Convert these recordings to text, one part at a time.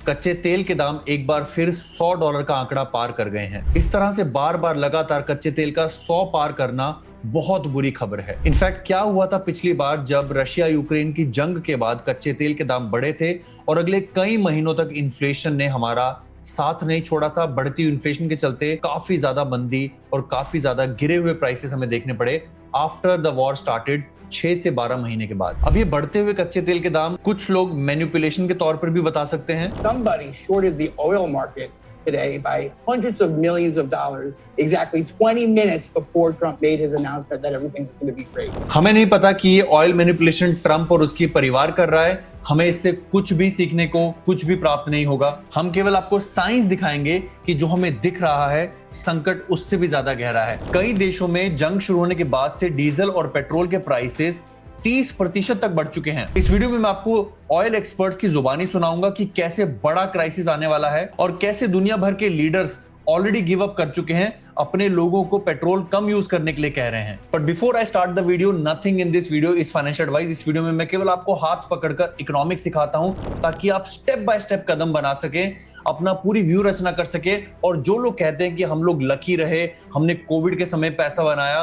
कच्चे तेल के दाम एक बार फिर $100 का आंकड़ा पार कर गए हैं। इस तरह से बार बार लगातार कच्चे तेल का 100 पार करना बहुत बुरी खबर है। इनफैक्ट क्या हुआ था पिछली बार जब रशिया यूक्रेन की जंग के बाद कच्चे तेल के दाम बढ़े थे और अगले कई महीनों तक इन्फ्लेशन ने हमारा साथ नहीं छोड़ा था। बढ़ती हुई इन्फ्लेशन के चलते काफी ज्यादा मंदी और काफी ज्यादा गिरे हुए प्राइसेस हमें देखने पड़े आफ्टर द वॉर स्टार्टेड 6 से 12 महीने के बाद। अब ये बढ़ते हुए कच्चे तेल के दाम कुछ लोग मैनिपुलेशन के तौर पर भी बता सकते हैं। Somebody shorted the oil market today by hundreds of millions of dollars exactly 20 minutes before Trump made his announcement that everything was going to be great. हमें नहीं पता कि ये ऑयल मैनिपुलेशन ट्रंप और उसकी परिवार कर रहा है। हमें इससे कुछ भी सीखने को कुछ भी प्राप्त नहीं होगा। हम केवल आपको साइंस दिखाएंगे कि जो हमें दिख रहा है संकट उससे भी ज्यादा गहरा है। कई देशों में जंग शुरू होने के बाद से डीजल और पेट्रोल के प्राइसेस 30% तक बढ़ चुके हैं। इस वीडियो में मैं आपको ऑयल एक्सपर्ट्स की जुबानी सुनाऊंगा कि कैसे बड़ा क्राइसिस आने वाला है और कैसे दुनिया भर के लीडर्स ऑलरेडी गिव अप कर चुके हैं, अपने लोगों को पेट्रोल कम यूज करने के लिए कह रहे हैं। But before I start the video, nothing in this video is financial advice. इस वीडियो में मैं केवल आपको हाथ पकड़कर इकोनॉमिक्स सिखाता हूं ताकि आप स्टेप बाय स्टेप कदम बना सके, अपना पूरी व्यू रचना कर सके। और जो लोग कहते हैं कि हम लोग लकी रहे, हमने कोविड के समय पैसा बनाया,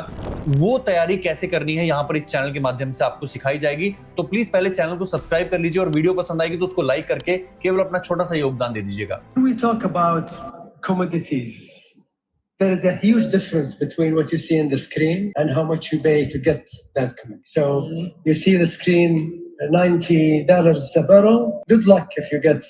वो तैयारी कैसे करनी है यहाँ पर इस चैनल के माध्यम से आपको सिखाई जाएगी। तो प्लीज पहले चैनल को सब्सक्राइब कर लीजिए और वीडियो पसंद आएगी तो उसको लाइक करके केवल अपना छोटा सा योगदान दे दीजिएगा। We talk about commodities. There is a huge difference between what you see on the screen and how much you pay to get that commodity. So you see the screen, $90 a barrel. Good luck if you get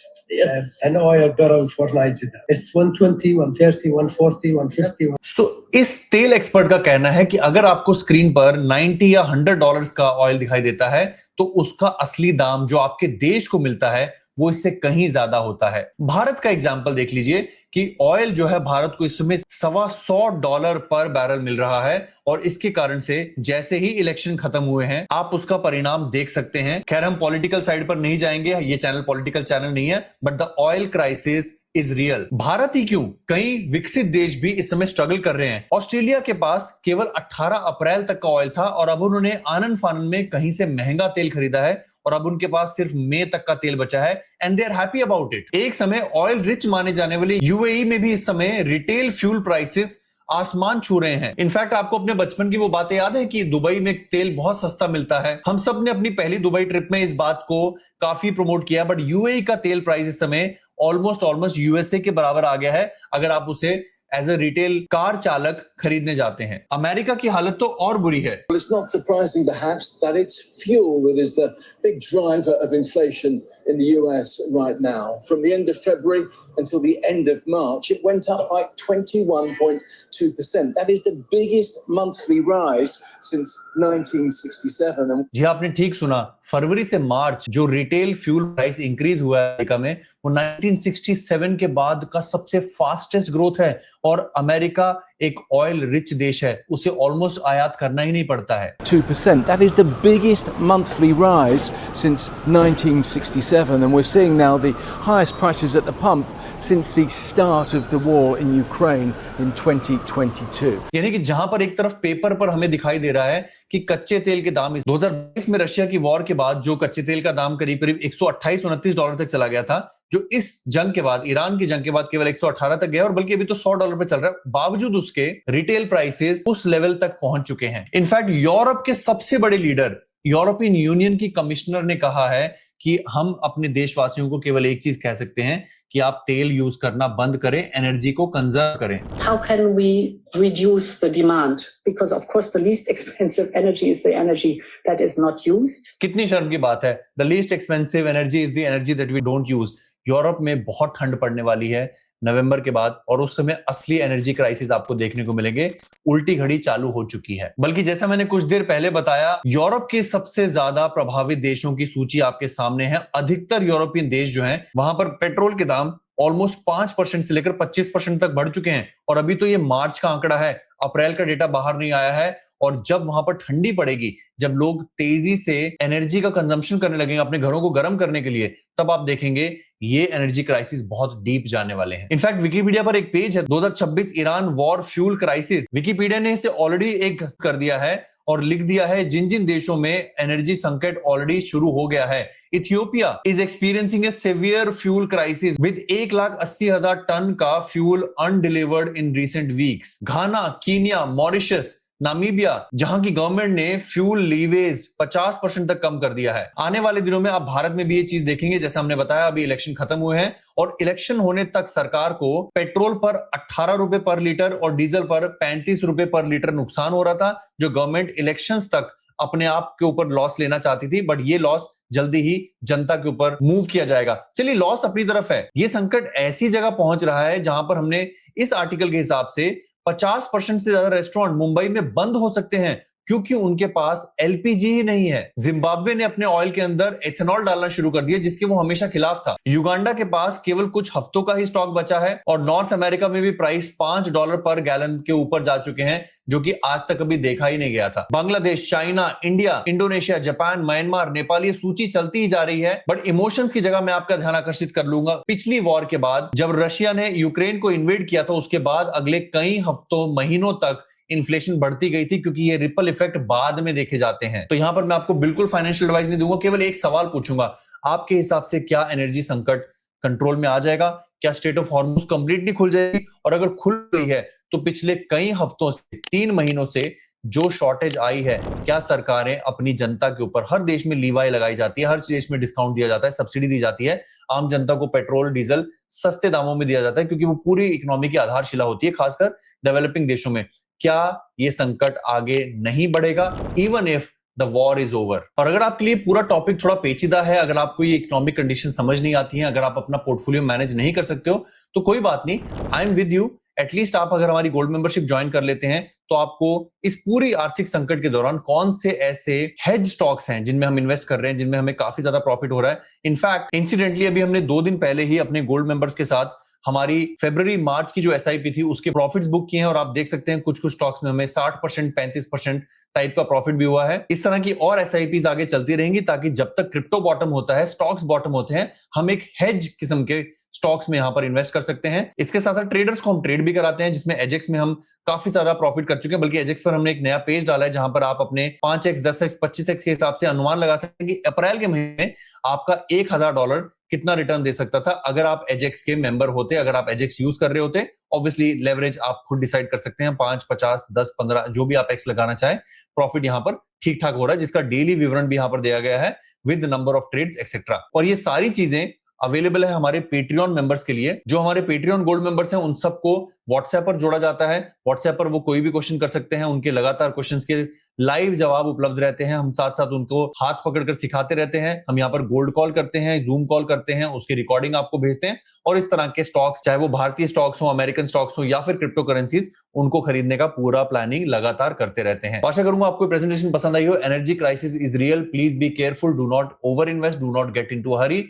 an oil barrel for $90. It's 120, 130, 140, 150. So, इस तेल expert का कहना है कि अगर आपको screen पर 90 या $100 का ऑयल दिखाई देता है तो उसका असली दाम जो आपके देश को मिलता है वो इससे कहीं ज्यादा होता है। भारत का एग्जांपल देख लीजिए कि ऑयल जो है भारत को इस समय $125 पर बैरल मिल रहा है और इसके कारण से जैसे ही इलेक्शन खत्म हुए हैं आप उसका परिणाम देख सकते हैं। खैर हम पॉलिटिकल साइड पर नहीं जाएंगे, ये चैनल पॉलिटिकल चैनल नहीं है, but the oil crisis is real. Bharat ही क्यों, कई विकसित देश भी इस समय स्ट्रगल कर रहे हैं। ऑस्ट्रेलिया के पास केवल 18 अप्रैल तक का ऑयल था और अब उन्होंने आनन फानन में कहीं से महंगा तेल खरीदा है और अब उनके पास सिर्फ मई तक का तेल बचा है and they are happy about it. एक समय ऑयल रिच माने जाने वाले यूएई में भी इस समय रिटेल फ्यूल प्राइसेस आसमान छू रहे हैं। इनफैक्ट आपको अपने बचपन की वो बातें याद है कि दुबई में तेल बहुत सस्ता मिलता है। हम सब ने अपनी पहली दुबई ट्रिप में इस बात को काफी प्रमोट किया, बट यूएई का तेल प्राइस इस समय ऑलमोस्ट यूएसए के बराबर आ गया है अगर आप उसे एज अ रिटेल कार चालक खरीदने जाते हैं। अमेरिका की हालत तो और बुरी है। Well, it's not surprising perhaps that it's fuel that is the big driver of inflation in the US right now. From the end of February until the end of March, it went up by 21.2%. That is the biggest monthly rise since 1967. जी आपने ठीक सुना, फरवरी से मार्च जो retail fuel price increase हुआ है America में वो 1967 के बाद का सबसे फास्टेस्ट ग्रोथ है और अमेरिका एक ऑयल रिच देश है, उसे ऑलमोस्ट आयात करना ही नहीं पड़ता है। 2%. That is the biggest monthly rise since 1967, and we're seeing now the highest prices at the pump since the start of the war in Ukraine in 2022. यानी कि जहां पर एक तरफ पेपर पर हमें दिखाई दे रहा है कि कच्चे तेल के दाम 2022 में रशिया की वॉर के बाद जो कच्चे तेल का दाम करीब करीब $128-29 तक चला गया था, जो इस जंग के बाद, ईरान की जंग के बाद केवल 118 तक गया और बल्कि अभी तो $100 पे चल रहा है। बावजूद उसके रिटेल प्राइसेस उस लेवल तक पहुंच चुके हैं। इनफैक्ट यूरोप के सबसे बड़े लीडर, यूरोपियन यूनियन की कमिश्नर ने कहा है कि हम अपने देशवासियों को केवल एक चीज कह सकते हैं कि आप तेल यूज करना बंद करें, एनर्जी को कंजर्व करें। How can we reduce the demand? Because of course the least expensive energy is the energy that is not used. कितनी शर्म की बात है, the least expensive energy is the energy that we don't use. Europe में बहुत ठंड पड़ने वाली है नवंबर के बाद और उस समय असली एनर्जी क्राइसिस आपको देखने को मिलेंगे। उल्टी घड़ी चालू हो चुकी है। बल्कि जैसा मैंने कुछ देर पहले बताया, यूरोप के सबसे ज्यादा प्रभावित देशों की सूची आपके सामने है। अधिकतर यूरोपियन देश जो हैं वहां पर पेट्रोल के दाम ऑलमोस्ट 5% से लेकर 25% तक बढ़ चुके हैं और अभी तो ये मार्च का आंकड़ा है, अप्रैल का डेटा बाहर नहीं आया है। और जब वहां पर ठंडी पड़ेगी, जब लोग तेजी से एनर्जी का कंजम्पशन करने लगेंगे अपने घरों को गर्म करने के लिए, तब आप देखेंगे ये एनर्जी क्राइसिस बहुत डीप जाने वाले हैं। इनफैक्ट विकिपीडिया पर एक पेज है 2026 Iran war fuel crisis. Wikipedia ने इसे ऑलरेडी एक कर दिया है और लिख दिया है जिन जिन देशों में एनर्जी संकट ऑलरेडी शुरू हो गया है। Ethiopia is experiencing a severe fuel crisis with 1,80,000 ton का fuel undelivered in recent weeks. Ghana, Kenya, Mauritius, Namibia, जहां की गवर्नमेंट ने फ्यूल लीवेज 50% तक कम कर दिया है। आने वाले दिनों में आप भारत में भी ये चीज देखेंगे। जैसे हमने बताया, अभी इलेक्शन खत्म हुए हैं और इलेक्शन होने तक सरकार को पेट्रोल पर 18 रुपए पर लीटर और डीजल पर 35 रुपए पर लीटर नुकसान हो रहा था, जो गवर्नमेंट इलेक्शंस तक अपने आप के ऊपर लॉस लेना चाहती थी। बट ये लॉस जल्दी ही जनता के ऊपर मूव किया जाएगा। चलिए, लॉस अपनी तरफ है। ये संकट ऐसी जगह पहुंच रहा है जहां पर हमने इस आर्टिकल के हिसाब से 50% से ज्यादा रेस्टोरेंट मुंबई में बंद हो सकते हैं क्योंकि उनके पास एलपीजी ही नहीं है। जिम्बाब्वे ने अपने ऑयल के अंदर एथेनॉल डालना शुरू कर दिया, जिसके वो हमेशा खिलाफ था। युगांडा के पास केवल कुछ हफ्तों का ही स्टॉक बचा है और नॉर्थ अमेरिका में भी प्राइस $5 पर गैलन के ऊपर जा चुके हैं, जो कि आज तक कभी देखा ही नहीं गया था। Bangladesh, China, India, Indonesia, Japan, Myanmar, Nepal, ये सूची चलती ही जा रही है। बट इमोशंस की जगह मैं आपका ध्यान आकर्षित कर लूंगा पिछली वॉर के बाद, जब रशिया ने यूक्रेन को इन्वेड किया था, उसके बाद अगले कई हफ्तों, महीनों तक इन्फ्लेशन बढ़ती गई थी, क्योंकि ये रिपल इफेक्ट बाद में देखे जाते हैं। तो यहां पर मैं आपको बिल्कुल फाइनेंशियल एडवाइस नहीं दूंगा, केवल एक सवाल पूछूंगा, आपके हिसाब से क्या एनर्जी संकट कंट्रोल में आ जाएगा? क्या स्ट्रेट ऑफ हॉर्मुज कंप्लीटली खुल जाएगी? और अगर खुल गई है तो पिछले कई हफ्तों से, 3 महीनों से जो शॉर्टेज आई है, क्या सरकारें अपनी जनता के ऊपर, हर देश में लीवाई लगाई जाती है, हर देश में डिस्काउंट दिया जाता है, सब्सिडी दी जाती है, आम जनता को पेट्रोल डीजल सस्ते दामों में दिया जाता है, क्योंकि वो पूरी इकोनॉमी की आधारशिला होती है, खासकर डेवलपिंग देशों में। क्या ये संकट आगे नहीं बढ़ेगा even if the war is over? और अगर आपके लिए पूरा टॉपिक थोड़ा पेचीदा है, अगर आपको ये इकोनॉमिक कंडीशन समझ नहीं आती है, अगर आप अपना पोर्टफोलियो मैनेज नहीं कर सकते हो, तो कोई बात नहीं, I am with you. At least आप अगर हमारी गोल्ड मेंबरशिप ज्वाइन कर लेते हैं तो आपको इस पूरी आर्थिक संकट के दौरान कौन से ऐसे हेज स्टॉक्स हैं जिनमें हम इन्वेस्ट कर रहे हैं, जिनमें हमें काफी ज्यादा प्रॉफिट हो रहा है। इनफैक्ट इंसिडेंटली अभी हमने 2 दिन पहले ही अपने गोल्ड मेंबर्स के साथ हमारी फरवरी मार्च की जो एसआईपी थी उसके प्रॉफिट्स बुक किए हैं, और आप देख सकते हैं कुछ कुछ स्टॉक्स में हमें 60%, 35% टाइप का प्रॉफिट भी हुआ है। इस तरह की और एसआईपीज आगे चलती रहेंगी, ताकि जब तक क्रिप्टो बॉटम होता है, स्टॉक्स बॉटम होते हैं, हम एक हेज किस्म के स्टॉक्स में यहां पर इन्वेस्ट कर सकते हैं। इसके साथ साथ ट्रेडर्स को हम ट्रेड भी कराते हैं, जिसमें एजेक्स में हम काफी ज्यादा प्रॉफिट कर चुके हैं। बल्कि एजेक्स पर हमने एक नया पेज डाला है जहां पर आप अपने 5x, 10x, 25x के हिसाब से अनुमान लगा सकते हैं कि अप्रैल के महीने में आपका $1,000 कितना रिटर्न दे सकता था अगर आप एजेक्स के मेंबर होते, अगर आप एजेक्स यूज कर रहे होते। ऑब्वियसली लेवरेज आप खुद डिसाइड कर सकते हैं, 5, 50, 10, 15 जो भी आप एक्स लगाना चाहें। प्रॉफिट यहां पर ठीक ठाक हो रहा है, जिसका डेली विवरण भी यहां पर दिया गया है with number of trades etcetera. और ये सारी चीजें अवेलेबल है हमारे पेट्रियन मेंबर्स के लिए। जो हमारे पेट्रियन गोल्ड मेंबर्स हैं उन सबको व्हाट्सएप पर जोड़ा जाता है। व्हाट्सएप पर वो कोई भी क्वेश्चन कर सकते हैं, उनके लगातार क्वेश्चंस के लाइव जवाब उपलब्ध रहते हैं। हम साथ साथ उनको हाथ पकड़कर सिखाते रहते हैं। हम यहाँ पर गोल्ड कॉल करते हैं, जूम कॉल करते हैं, उसकी रिकॉर्डिंग आपको भेजते हैं, और इस तरह के स्टॉक्स, चाहे वो भारतीय स्टॉक्स हो, अमेरिकन स्टॉक्स हो या फिर क्रिप्टो करेंसीज, उनको खरीदने का पूरा प्लानिंग लगातार करते रहते हैं। आशा करूंगा आपको प्रेजेंटेशन पसंद आई हो। Energy crisis is real, please be careful, do not over invest, do not get into a Hari.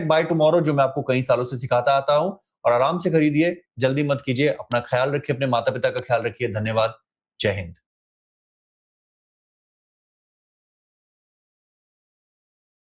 #By tomorrow जो मैं आपको कई सालों से सिखाता आता हूं, और आराम से खरीदिए, जल्दी मत कीजिए। अपना ख्याल रखिए, अपने माता पिता का ख्याल रखिए। धन्यवाद। जय हिंद।